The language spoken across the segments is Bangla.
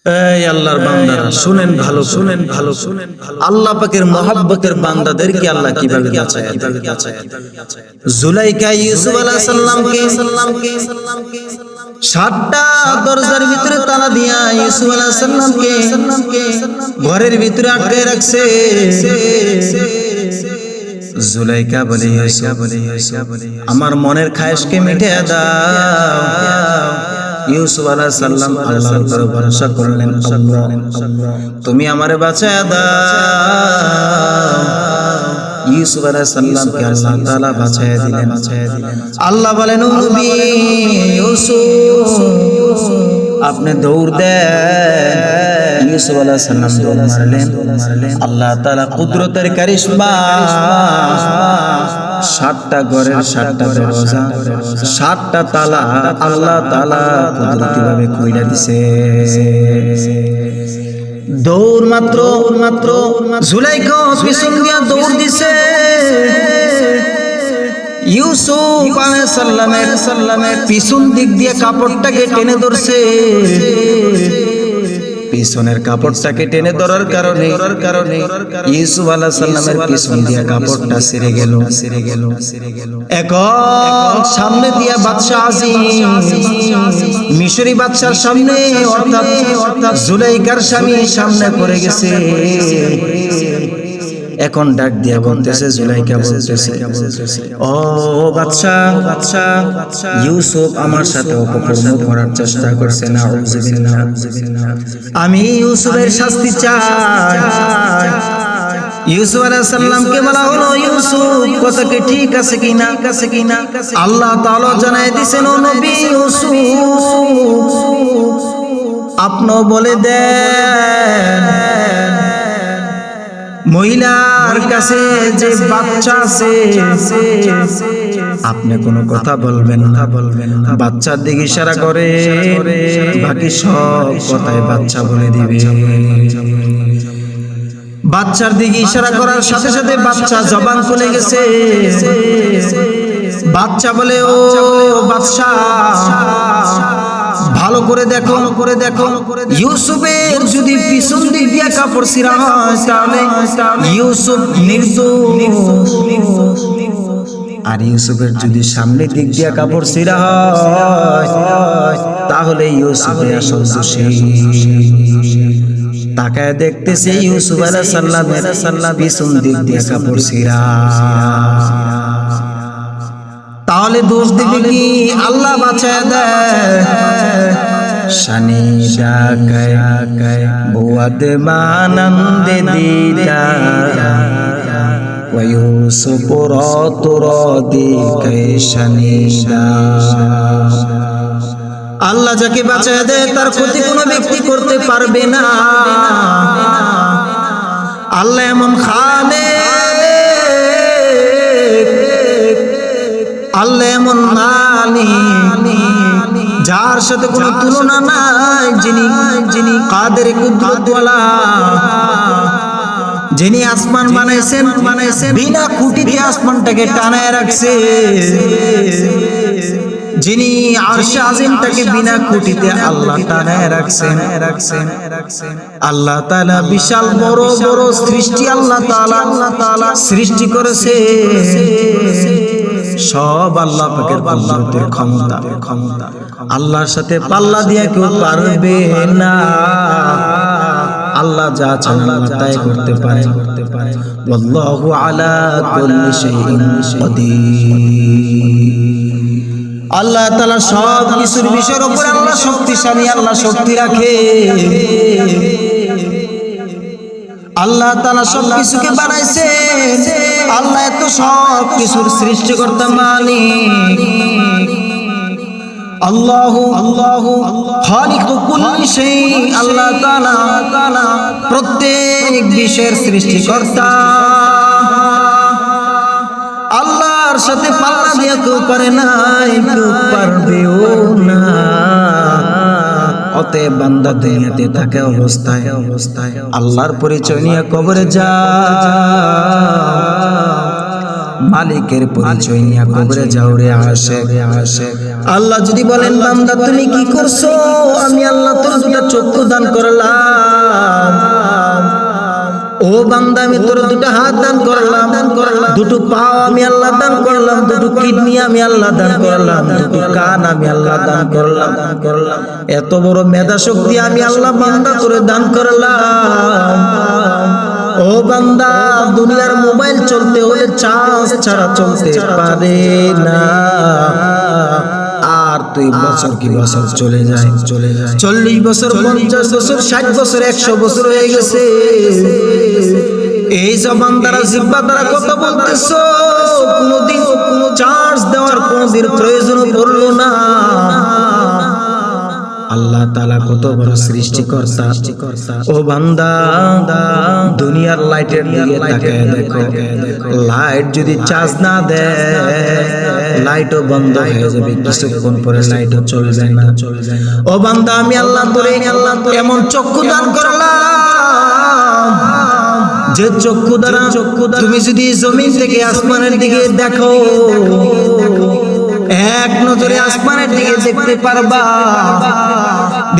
এই আল্লাহর বান্দারা শুনেন ভালো, শুনেন ভালো, শুনেন ভালো। আল্লাহ পাকের মহব্বতের বান্দাদেরকে আল্লাহ কিভাবে বাঁচায়। জুলাইখা ইউসুফ আলাইহিস সালামকে 7টা দরজার ভিতরে তালা দিয়া ইউসুফ আলাইহিস সালামকে ঘরের ভিতরে আটকে রাখছে। জুলাইখা বলে, আমার মনের খায়েশকে মিটিয়ে দাও। ইউসুফ আলাইহিস সালাম আল্লাহর উপরে ভরসা করলেন, আল্লাহ তুমি আমারে বাঁচায়া দাও। ইউসুফ আলাইহিস সালামকে আল্লাহ তাআলা বাঁচায়া দিলেন। আল্লাহ বলেন, ও নবী ইউসুফ আপনি দৌড় দেন। ইউসুফ আলাইহিস সালাম দৌড় মারলেন। আল্লাহ তাআলা কুদরতের কারিশমা 7টা ঘরের 7টা দরজা 7টা তালা আল্লাহ তাআলা কুদরতি ভাবে খুইলা দিছে। দৌড় মাত্র জুলাইখা পিছন দিয়া দৌড় দিছে। ইউসুফ আলাইহিস সালামের পিছন দিক দিয়ে কাপড়টাকে টেনে ধরছে। পিছনের কাপড়টাকে টেনে ধরার কারণে ইউসুফ আলাইহিস সালামের পিছন দিয়া কাপড়টা ছিঁড়ে গেল। এখন সামনে দিয়া বাদশা আজিম মিশরি বাদশার সামনে অর্থাৎ জুলাইখার স্বামী সামনে পড়ে গেছে। এখন ডাক দিয়া বলতেছে, জুলাইখা বলতেছে, ও বাদশা ইউসুফ আমার সাথে অপকর্ম করার চেষ্টা করছে, নাউযুবিল্লাহ। আমি ইউসুফের শাস্তি চাই। ইউসুফ আলাইহিস সালামকে বলা হলো, ইউসুফ কথা কি ঠিক আছে কিনা? আল্লাহ তাআলা জানাই দিয়েছেন, ও নবী ইউসুফ আপনি বলে দেন মহিলার কাছে যে বাচ্চা আছে আপনি কোনো কথা বলবেন না। বাচ্চার দিকে ইশারা করে বাকি সব কথাই বাচ্চা বলে দিবে। বাচ্চার দিকে ইশারা করার সাথে সাথে বাচ্চা জবান খুলে গেছে। বাচ্চা বলে, ও বাদশা ভালো করে দেখো ইউসুফের যদি পিছন দিক দিয়ে কাপড় ছিঁড়া হয় তাহলে ইউসুফ নির্দোষ, আর ইউসুফের যদি সামনের দিক দিয়ে কাপড় ছিঁড়া হয় তাহলে ইউসুফের আসল দোষী। তাকায় দেখতেছে ইউসুফ আলাইহিস সালামের পিছন দিক দিয়ে কাপড় ছিঁড়া। তাহলে দোষ দিবে কি? আল্লাহ বাঁচায় দেয়। শানি ডাকায় বুয়াদ মানন্দে দিদা ওয়ুসুফ রাতুরাদি কাইশানি দা। আল্লাহ যাকে বাঁচায় দেয় তার ক্ষতি কোনো ব্যক্তি করতে পারবে না। আল্লাহ এমন খালেক, আল্লাহ এমন মালিক যার সাথে কোনো তুলনা নাই, যিনি কাদের কুদরতওয়ালা, যিনি আসমান বানাইছেন বিনা খুঁটিতে আসমানটাকে টানায় রাখছে, যিনি আরশে আজিমটাকে বিনা খুঁটিতে আল্লাহ টানায় রাখছেন। আল্লাহ তাআলা বিশাল বড় বড় সৃষ্টি আল্লাহ তাআলা সৃষ্টি করেছে। সব আল্লাহ পাকের কুদরতের ক্ষমতা। আল্লাহর সাথে পাল্লা দিয়ে কেউ পারবে না। আল্লাহ যা চান আল্লাহ তাই করতে পারে। আল্লাহু আলা কুল্লি শাইইন কাদির। আল্লাহ তাআলা সব কিছুর বিষয়ের উপর আল্লাহ শক্তিশালী, আল্লাহ শক্তি রাখে। আল্লাহ তাআলা সব কিছুকে বানাইছে। আল্লাহ এত সব কিছুর সৃষ্টিকর্তা মালিক। আল্লাহু খালিকু কুল্লি শাই। আল্লাহ তাআলা প্রত্যেক বিষয়ের সৃষ্টিকর্তা। আল্লাহর সাথে পাল্লা দিয়ে কেউ পারে নাই, কেউ পারবেও না। অতএব বান্দা দুনিয়াতে থাকে অবস্থায় আল্লাহর পরিচয় নিয়ে কবরে যা, মালিকের পরিচয় নিয়ে কবরে যাও রে আসে। আল্লাহ যদি বলেন বান্দা তুমি কি করছো, আমি আল্লাহ তোর দুটো চক্ষু দান করলাম। ও বান্দা আমি তোর দুটো হাত দান করলাম, দুটো পা আমি আল্লাহ দান করলাম, দুটো কিডনি আমি আল্লাহ দান করলাম, দুটো কান আমি আল্লাহ দান করলাম। এত বড় মেধা শক্তি আমি আল্লাহ বান্দা তোরে দান করলাম। ও বান্দা দুনিয়ার মোবাইল চলতে হলে চার্জ ছাড়া চলতে পারে না। আর 2 বছর কি বছর চলে যায় 40 বছর 50 বছর 60 বছর 100 বছর হয়ে গেছে। এই জবান দ্বারা জিহ্বা দ্বারা কথা বলতেছো, কোনদিন চার্জ দেওয়ার কোনদিন প্রয়োজন পড়লো না। আল্লাহ তাআলা কত বড় সৃষ্টিকর্তা। ও বান্দা দুনিয়ার লাইটের দিকে তাকায় দেখো, লাইট যদি চার্জ না দেয় লাইটও বন্ধ হয়ে যাবে, কিছুক্ষণ পরে লাইটও চলবে না। ও বান্দা আমি আল্লাহ তোরে এমন চক্ষু দান করলাম যে চক্ষু দ্বারা তুমি যদি জমিন থেকে আসমানের দিকে দেখো, এক নজরে আসমানের দিকে দেখতে পারবা।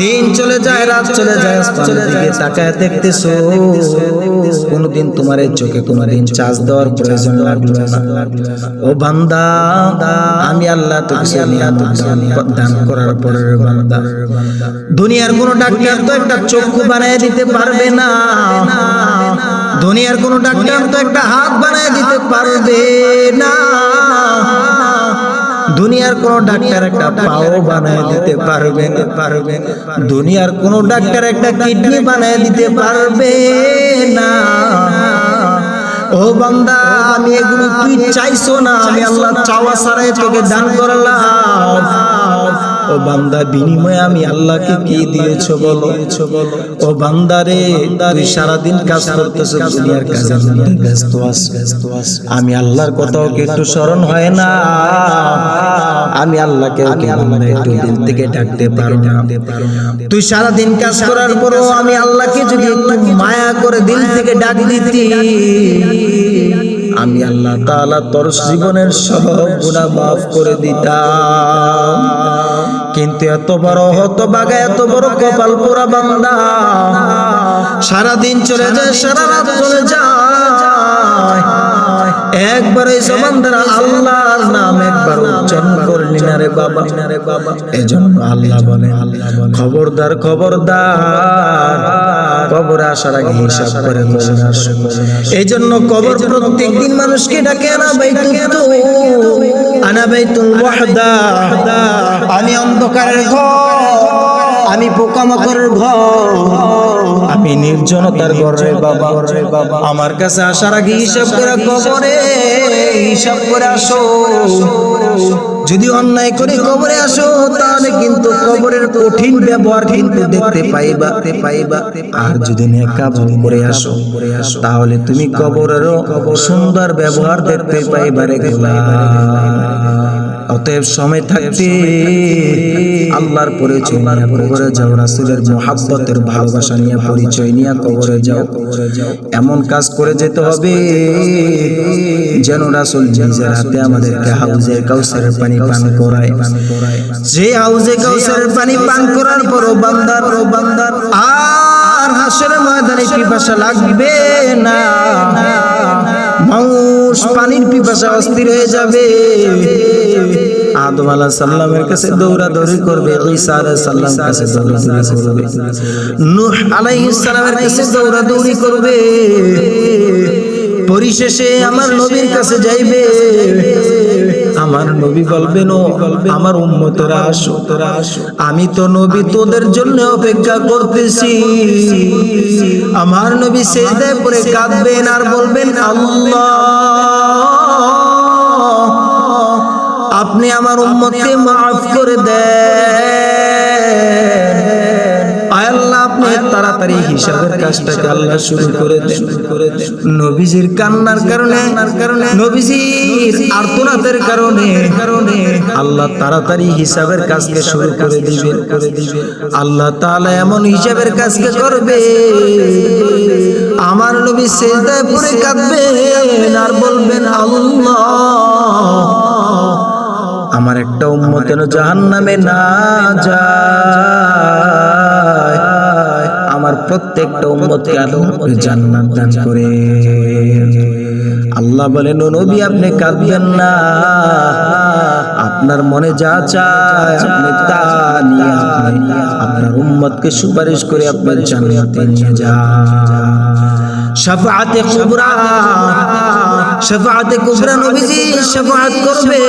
দিন চলে যায় রাত চলে যায়, আসমানের দিকে তাকায় দেখতেছো, কোনদিন তোমার এই চোখে কোনদিন চার্জ দেওয়ার প্রয়োজন লাগলো না। ও বান্দা আমি আল্লাহ তোকে নিয়ামত দান করার পরে বান্দা, দুনিয়ার কোন ডাক্তার তো একটা চক্ষু বানিয়ে দিতে পারবে না, দুনিয়ার কোন ডাক্তার তো একটা হাত বানিয়ে দিতে পারবে না, দুনিয়ার কোন ডাক্তার একটা পাও বানায় দিতে পারবে না, দুনিয়ার কোন ডাক্তার একটা কিডনি বানায় দিতে পারবে না। ও বান্দা আমি এগুলো তুই চাইছো না, আমি আল্লাহ চাওয়া ছাড়াই তোকে দান করলাম। ও বান্দা বিনিময়ে আমি আল্লাহকে কি দিয়েছো বলো? ও বান্দা রে তুই সারাদিন কাজ করতেছো, দুনিয়ার কাজের মধ্যে ব্যস্ত আছিস, আমি আল্লাহর কথাও কি একটু স্মরণ হয় না? আমি আল্লাহকে একটু দিল থেকে ডাকতে পারো না? তুই সারাদিন কাজ করার পরও আমি আল্লাহকে যদি একটু মায়া করে দিল থেকে ডাক দিতি, আমি আল্লাহ তাআলা তোর জীবনের সব গুনাহ মাফ করে দিতাম। কিন্তু এত বড় হতভাগা, এত বড় কপাল পোড়া বান্দা, সারা দিন চলে যায়, সারা রাত চলে যায়, একবার এই জবান দ্বারা আল্লাহর নাম একবার উচ্চারণ করলি না রে বাবা। এজন্য আল্লাহ বলে খবরদার খবরদার, কবরে আসার আগে হিসাব করে কবরে আসো। এইজন্য কবর প্রত্যেকদিন মানুষকে ডাকে আনা বাইতুল ওয়াহদা, আমি অন্ধকারের ঘর, আমি পোকামাকড়ের ঘর, আমি নির্জনতার ঘর রে বাবা। আমার কাছে আসার আগে হিসাব করে কবরে হিসাব করে আসো। যদি অন্যায় করে কবরে আসো তাহলে কিন্তু কবরের কঠিন ব্যবহার কিন্তু দেখতে পাইবা। আর যদি নেক আমল করে আসো তাহলে তুমি কবরেরও সুন্দর ব্যবহার দেখতে পাইবা রে গোলাম। অতএব সময় থাকতে আল্লাহর পরিচয় নিয়ে কবরে যাও, রাসূলের মুহাব্বতের ভালোবাসা নিয়ে পরিচয় নিয়ে কবরে যাও। এমন কাজ করে যেতে হবে যেন রাসূল নিজের হাতে আমাদেরকে হাউজে কাউসারের পানি পান করায়। যে হাউজে কাউসারের পানি পান করার পরও বান্দার আর হাসরের ময়দানে পিপাসা লাগবে না, মানুষ পানির পিপাসা অস্থির হয়ে যাবে। আদম আলাইহিস সালামের কাছে দৌড়াদৌড়ি করবে, ঈসা আলাইহিস সালামের কাছে দৌড়াদৌড়ি করবে, নূহ আলাইহিস সালামের কাছে দৌড়াদৌড়ি করবে, পরিশেষে আমার নবীর কাছে যাইবে। আমার নবী বলবেন ও আমার উম্মতেরা আসো, আমি তো নবী তোদের জন্য অপেক্ষা করতেছি। আমার নবী সিজদায় পড়ে কাঁদবেন আর বলবেন আল্লাহ আপনি আমার উম্মতকে মাফ করে দেন। আয় আল্লাহ আপনি তাড়াতাড়ি হিসাবের কাজটাকে আল্লাহ শুরু করে দেন। নবীজির কান্নার কারণে, নবীজির আর্তনাদের কারণে আল্লাহ তাড়াতাড়ি হিসাবের কাজকে শুরু করে দিবেন। আল্লাহ তাআলা এমন হিসাবের কাজকে করবে, আমার নবী সিজদায় পড়ে কাঁদবেন আর বলবেন আল্লাহ আমার একটা উম্মত যেন জাহান্নামে না যায়, আমার প্রত্যেকটা উম্মতকে আল্লাহ জান্নাত দান করে। আল্লাহ বলেন, ও নবী আপনি কাঁদবেন না, আপনার মনে যা চায় আপনি তা নিয়ে আপনার উম্মতকে সুপারিশ করে আপনার জান্নাতে নিয়ে যান। শাফাআতে কুবরা, শাফাআতে কুবরা নবীজি শাফাআত করবে।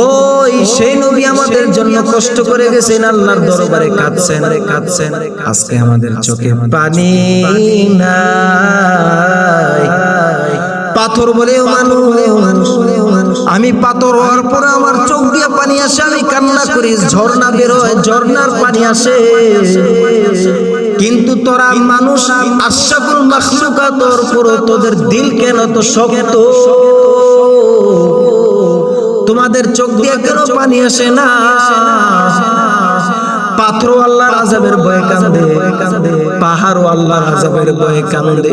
ওই সেই নবী আমাদের জন্য কষ্ট করে গেছেন, আল্লাহর দরবারে কাঁদছেন। আজকে আমাদের চোখে পানি নাই। পাথর বলেও মানুষ, আমি পাথর হওয়ার পরে আমার চোখ দিয়ে পানি আসে, আমি কান্না করি, ঝর্ণা বের হয়, ঝর্ণার পানি আসে। কিন্তু তোরা মানুষ আশরাফুল মাখলুকাতের পুরো তোদের দিল কেন তো শক্ত? তোমাদের চোখ দিয়ে কেন পানি আসে না? পাথর আল্লাহর আযাবের ভয়ে কাঁদে, পাহাড়ও আল্লাহর আযাবের ভয়ে কাঁদে।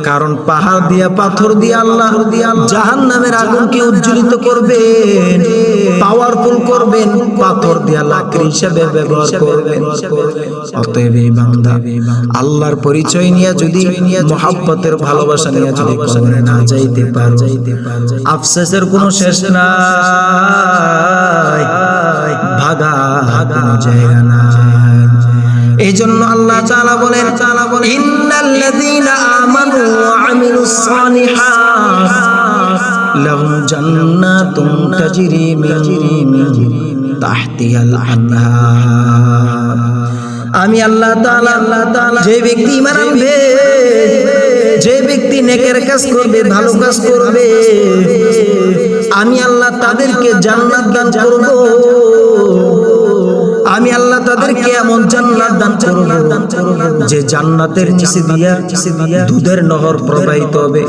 কারণ পাহাড় দিয়া পাথর দিয়া আল্লাহ জাহান্নামের আগুনকে উজ্জ্বলিত করবেন, পাওয়ারফুল করবেন, পাথর দিয়া লাকড়ি হিসেবে ব্যবহার করবেন। অতএব এই বান্দা আল্লাহর পরিচয় নিয়ে যদি মহব্বতের ভালোবাসা নিয়ে যদি কবরে না যাইতে পারো, আফসোসের কোনো শেষ নাই, ভাগা কোনো জায়গা নাই। এই জন্য আল্লাহ তাআলা বলেন, ইন্নাল্লাযীনা আমানু ওয়া আমিলুস সালিহাত লাহুম জান্নাতুন তাজরি মিন তাহতিহাল আনহার। আমি আল্লাহ তাআলা যে ব্যক্তি ঈমান আনবে, যে ব্যক্তি নেকের কাজ করবে, ভালো কাজ করবে, আমি আল্লাহ তাদেরকে জান্নাত দান করব। আমি আল্লাহ তাদেরকে এমন জান্নাত দান করব যে জান্নাতের নিচে দিয়া দুধের নহর প্রবাহিত হবে,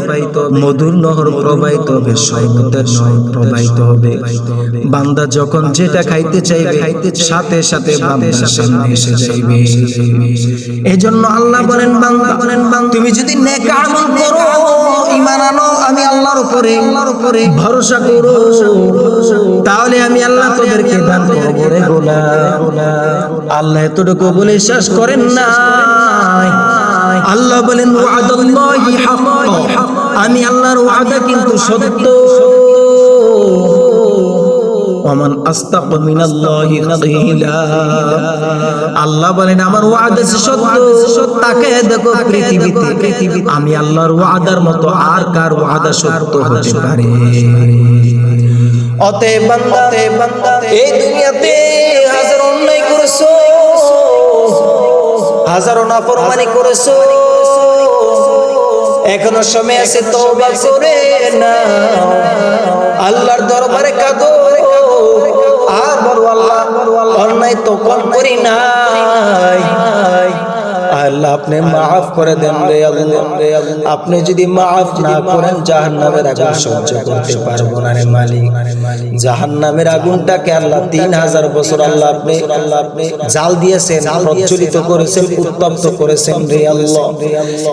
মধুর নহর প্রবাহিত হবে, শরবতের নহর প্রবাহিত হবে। বান্দা যখন যেটা খাইতে চাইবে সাথে সাথে বান্দার সামনে এসে যাইবে। এজন্য আল্লাহ বলেন, বান্দা তুমি যদি নেক আমল করো, ঈমান আনো, আমি আল্লাহর উপরে ভরসা করো, তাহলে আমি আল্লাহ তোদেরকে দান করব রে গোলাম। আল্লাহ এতটুকু বলে শেষ করেন না, আল্লাহ বলেন ওয়াদাল্লাহি হক, আমি আল্লাহর ওয়াদা কিন্তু সত্য। ওয়ামান আস্তাকু মিনাল্লাহি কিলা, আল্লাহ বলেন আমার ওয়াদা সত্য। তাকে দেখো পৃথিবীতে আমি আল্লাহর ওয়াদার মতো আর কার ওয়াদা সত্য হতে পারে? অতএব বান্দা এই দুনিয়াতে হাজার অন্যায় করেছো, হাজারো নাফরমানি করেছো, এখনো সময় আছে তওবা করে নাও, আল্লাহর দরবারে কাঁদো আর বলো আল্লাহ অন্যায় তো কম করি নাই, আল্লাহ আপনি মাফ করে দেন রে আল্লাহ। আপনি যদি মাফ না করেন জাহান্নামের আগুন সহ্য করতে পারবো না রে মালিক। জাহান্নামের আগুনটাকে আল্লাহ 3000 বছর আল্লাহ আপনি জাল দিয়েছেন, প্রজ্বলিত করেছেন, উত্তপ্ত করেছেন রে আল্লাহ।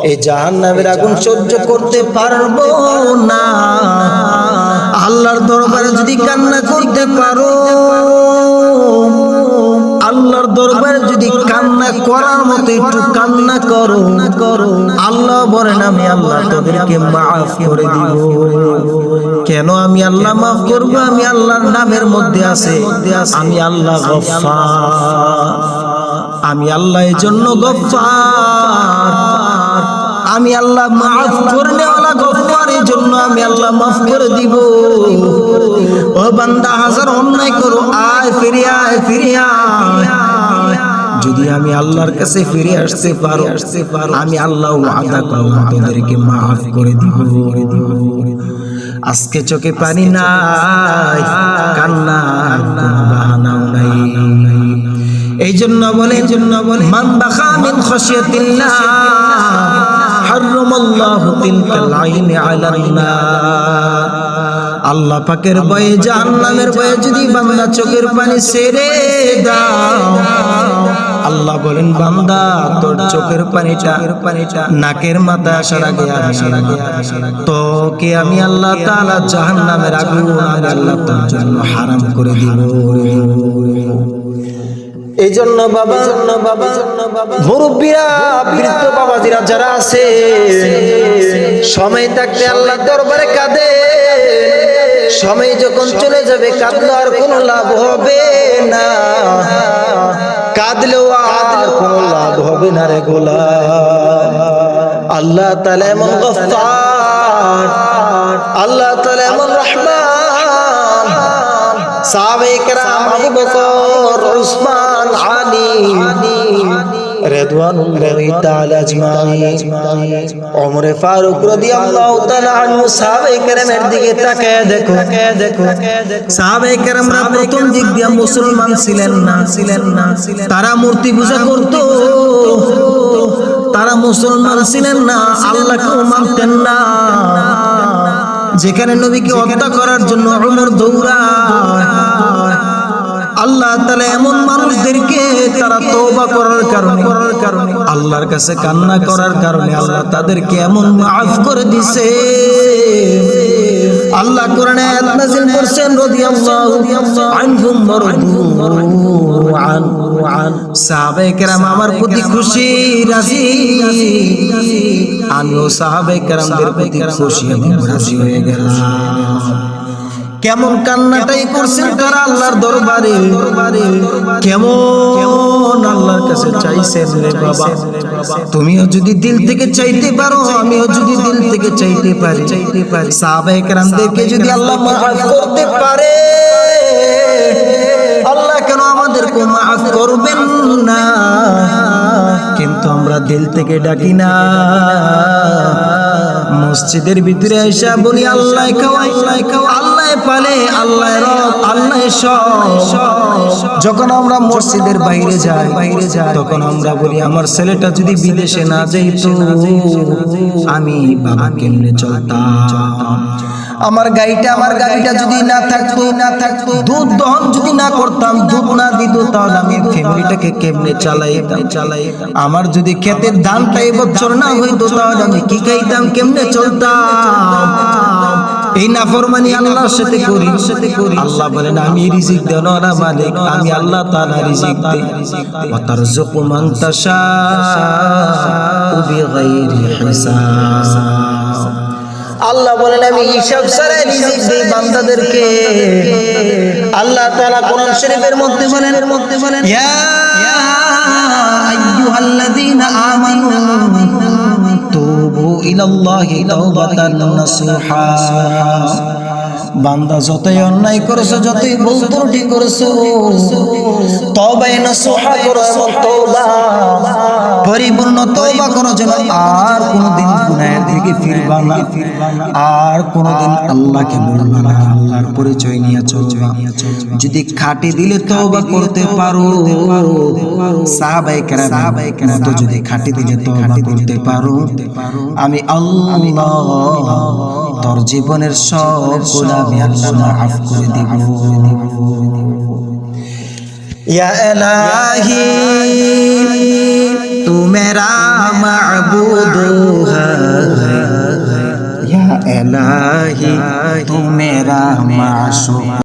এই জাহান্নামের আগুন সহ্য করতে পারবো না। আল্লাহর দরবারে যদি কান্না করতে পারো, আল্লাহর দরবারে যদি কান্না করার মতো একটু কান্না করো, আল্লাহ বলেন আমি আল্লাহ তোদেরকে মাফ করে দিব। কেন আমি আল্লাহ মাফ করব? আমি আল্লাহর নামের মধ্যে আছে, আমি আল্লাহ গফফার, আমি আল্লাহ এই জন্য গফফার, আমি আল্লাহ মাফ করনেওয়ালা গফফার, এই জন্য আমি আল্লাহ মাফ করে দিব। ও বান্দা হাজার অন্যায় করো, আয় ফিরে আয়, ফিরে আয়। যদি আমি আল্লাহর কাছে ফিরে আসতে পারো, আমি আল্লাহ ওয়াদা করলাম তোদেরকে মাফ করে দিব। আজকে চোখে পানি নাই, কান্নার কোনো বাহানাও নাই। এই জন্য বলে মান বাখা মিন খাশিয়াতিল্লাহ হারামাল্লাহু তিলকাল আইনি আলান নার। আল্লাহ পাকের ভয়ে, জাহান্নামের ভয়ে যদি বান্দা চোখের পানি ছেড়ে দাও, আল্লাহ বলেন বান্দা তোর চোখের পানিটা নাকের মাথায় আসার আগে তোকে আমি আল্লাহ তাআলা জাহান্নামের আগুন আমি আল্লাহ তার জন্য হারাম করে দিব। এই জন্য বাবা মুরব্বীরা বৃদ্ধ বাবাজিরা যারা আছে সময় থাকতে আল্লাহর দরবারে কাঁদে, সময় যখন চলে যাবে কাঁদলে আর কোনো লাভ হবে না, কাঁদলেও আর কোনো লাভ হবে না রে গোলাম। আল্লাহ তাআলা এমন গফফার, আল্লাহ তাআলা এমন রহমান, সাহাবায়ে কেরাম আবু বকর, উসমান, আলী রিদওয়ানুল্লাহি তাআলা আজমাইন, ওমর ফারুক রাদিয়াল্লাহু তাআলা আনহু সাহাবায়ে কেরামের দিকে তাকায় দেখো, সাহাবায়ে কেরামরা প্রথম দিক দিয়ে মুসলমান ছিলেন না, তারা মূর্তি পূজা করত, তারা মুসলমান ছিলেন না, আল্লাহকেও মানতেন না। যেখানে নবীকে হত্যা করার জন্য ওমর দৌড়ায়, আল্লাহ তাআলা এমন মানুষদেরকে তারা তওবা করার কারণে, আল্লাহর কাছে কান্না করার কারণে আল্লাহ তাদেরকে এমন মাফ করে দিয়েছে। আল্লাহ কোরআনে আয়াত নাযিল করেছেন রাদিয়াল্লাহু আনহুম ওয়ারাদু আন, সাহাবায়ে কেরাম আমার প্রতি খুশি রাজি, আমিও সাহাবায়ে কেরামদের প্রতি খুশি এবং রাজি হয়ে গেলাম। কেমন কান্নাটাই করছেন তারা আল্লাহর দরবারে, কেমন আল্লাহর কাছে চাইছেন রে বাবা। তুমিও যদি দিল থেকে চাইতে পারো, আমিও যদি দিল থেকে চাইতে পারি, সাহাবায়ে কেরামদেরকে যদি আল্লাহ মাফ করতে পারে, আল্লাহ কেন আমাদেরকে মাফ করবেন না? কিন্তু আমরা দিল থেকে ডাকি না, মসজিদের ভিতরে এসে বলি আল্লাহ খাওয়াই, আল্লাহ পালে, আল্লাহ রব, আল্লাহ সব। যখন আমরা মসজিদের বাইরে যাই তখন আমরা বলি আমার ছেলেটা যদি বিদেশে না যাইতো আমি বাবা কেমনে চলতাম, আমার গাড়িটা যদি না থাকতো, দুধ দহন যদি না করতাম, দুধ না দিত, তাহলে আমি ফ্যামিলিটাকে কেমনে চালাইতাম। আমার যদি ক্ষেতের ধানটা এবছর না হইতো তাহলে আমি কি খাইতাম, কেমনে চলতাম। এই নাফরমানি আল্লাহর সাথে করি। আল্লাহ বলেন আমি রিজিক দেওয়ালা মালিক, আমি আল্লাহ তাআলা রিজিক দেই। ওয়া তারযুকু মান তাশাউ বিগাইরি হিসাব। আল্লাহ বলেন আমি হিসাব ছাড়া রিজিক দেই বান্দাদেরকে। আল্লাহ তাআলা কোরআন শরীফের মধ্যে বলেন ইয়া আইয়ুহাল্লাযীনা আমানু তুবু ইলাল্লাহি তাওবাতান নাসুহা। বান্দা যতই অন্যায় করেছো, যতই ভুল ত্রুটি করেছো, তওবায়ে নাসুহা করো, এবং তওবা পরিপূর্ণ তওবা করো, যেন আর কোনোদিন গুনাহের দিকে ফিরবা না, আর কোনোদিন আল্লাহকে বলবা না, আল্লাহর পরিচয় নিয়ে চলবা। যদি খাঁটি দিলে তওবা করতে পারো, সাহাবায়ে কেরামের মতো যদি খাঁটি দিলে তওবা করতে পারো, আমি আল্লাহ তোর জীবনের সব গুনাহ আমি আল্লাহ মাফ করে দেব। ইয়া ইলাহি তু মেরা মাবুদ है, या इलाही तू मेरा माशूक।